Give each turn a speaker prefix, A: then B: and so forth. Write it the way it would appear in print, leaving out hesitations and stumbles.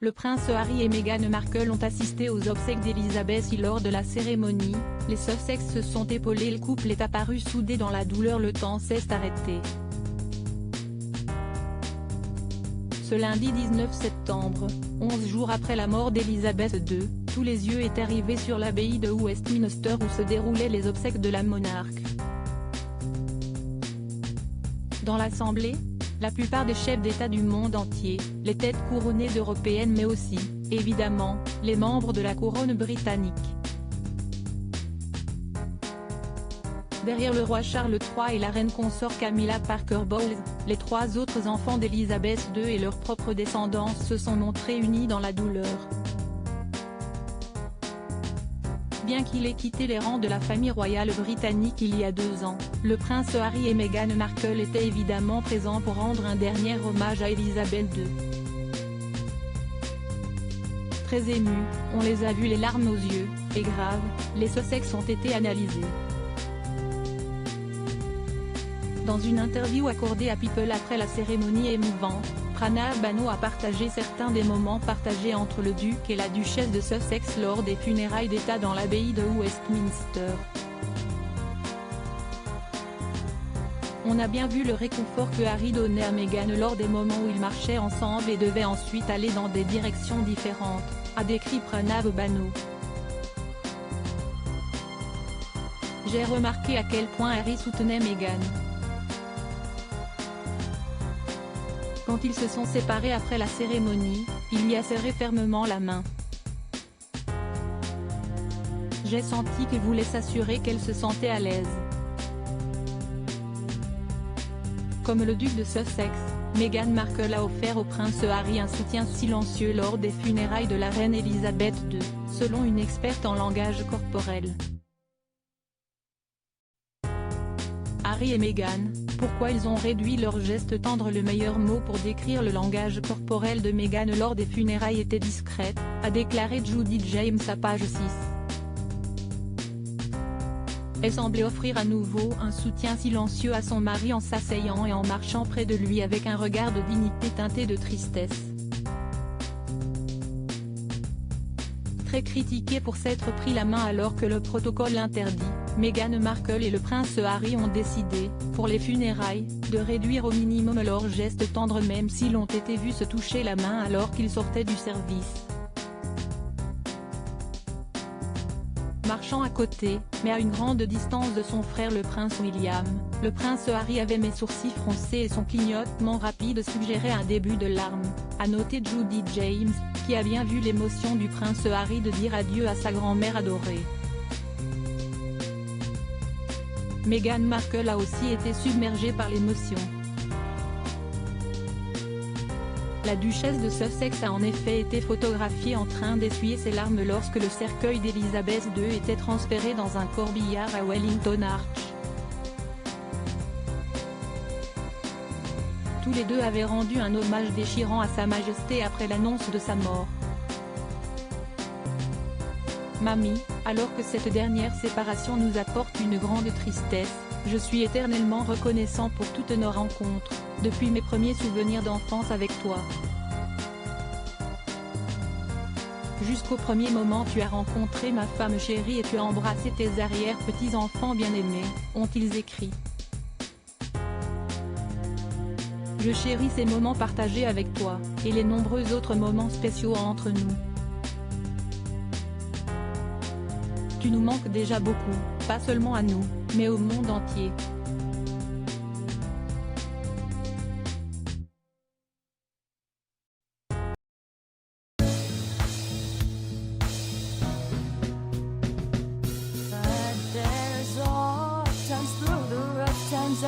A: Le prince Harry et Meghan Markle ont assisté aux obsèques d'Elizabeth lors de la cérémonie. Les Sussex se sont épaulés, le couple est apparu soudé dans la douleur, le temps s'est arrêté. Ce lundi 19 septembre, 11 jours après la mort d'Elizabeth II, tous les yeux étaient rivés sur l'abbaye de Westminster où se déroulaient les obsèques de la monarque. Dans l'assemblée, la plupart des chefs d'État du monde entier, les têtes couronnées européennes mais aussi, évidemment, les membres de la couronne britannique. Derrière le roi Charles III et la reine consort Camilla Parker Bowles, les trois autres enfants d'Elizabeth II et leurs propres descendants se sont montrés unis dans la douleur. Bien qu'il ait quitté les rangs de la famille royale britannique il y a 2 ans, le prince Harry et Meghan Markle étaient évidemment présents pour rendre un dernier hommage à Elizabeth II. Très émus, on les a vus les larmes aux yeux, et grave, les Sussex ont été analysés. Dans une interview accordée à People après la cérémonie émouvante, Pranab Bano a partagé certains des moments partagés entre le duc et la duchesse de Sussex lors des funérailles d'État dans l'abbaye de Westminster. On a bien vu le réconfort que Harry donnait à Meghan lors des moments où ils marchaient ensemble et devaient ensuite aller dans des directions différentes, a décrit Pranab Bano. J'ai remarqué à quel point Harry soutenait Meghan. Quand ils se sont séparés après la cérémonie, il y a serré fermement la main. J'ai senti qu'il voulait s'assurer qu'elle se sentait à l'aise. Comme le duc de Sussex, Meghan Markle a offert au prince Harry un soutien silencieux lors des funérailles de la reine Elizabeth II, selon une experte en langage corporel. Harry et Meghan, pourquoi ils ont réduit leur geste tendre? Le meilleur mot pour décrire le langage corporel de Meghan lors des funérailles était discrète, a déclaré Judy James à page 6. Elle semblait offrir à nouveau un soutien silencieux à son mari en s'asseyant et en marchant près de lui avec un regard de dignité teinté de tristesse. Très critiquée pour s'être pris la main alors que le protocole l'interdit, Meghan Markle et le prince Harry ont décidé, pour les funérailles, de réduire au minimum leurs gestes tendres même s'ils ont été vus se toucher la main alors qu'ils sortaient du service. Marchant à côté, mais à une grande distance de son frère le prince William, le prince Harry avait mes sourcils froncés et son clignotement rapide suggérait un début de larmes, a noté Judy James, qui a bien vu l'émotion du prince Harry de dire adieu à sa grand-mère adorée. Meghan Markle a aussi été submergée par l'émotion. La duchesse de Sussex a en effet été photographiée en train d'essuyer ses larmes lorsque le cercueil d'Elizabeth II était transféré dans un corbillard à Wellington Arch. Tous les deux avaient rendu un hommage déchirant à Sa Majesté après l'annonce de sa mort. Mamie, alors que cette dernière séparation nous apporte une grande tristesse, je suis éternellement reconnaissant pour toutes nos rencontres, depuis mes premiers souvenirs d'enfance avec toi. Jusqu'au premier moment tu as rencontré ma femme chérie et tu as embrassé tes arrière-petits-enfants bien-aimés, ont-ils écrit. Je chéris ces moments partagés avec toi, et les nombreux autres moments spéciaux entre nous. Tu nous manques déjà beaucoup, pas seulement à nous, mais au monde entier.
B: But there's all times through the rough times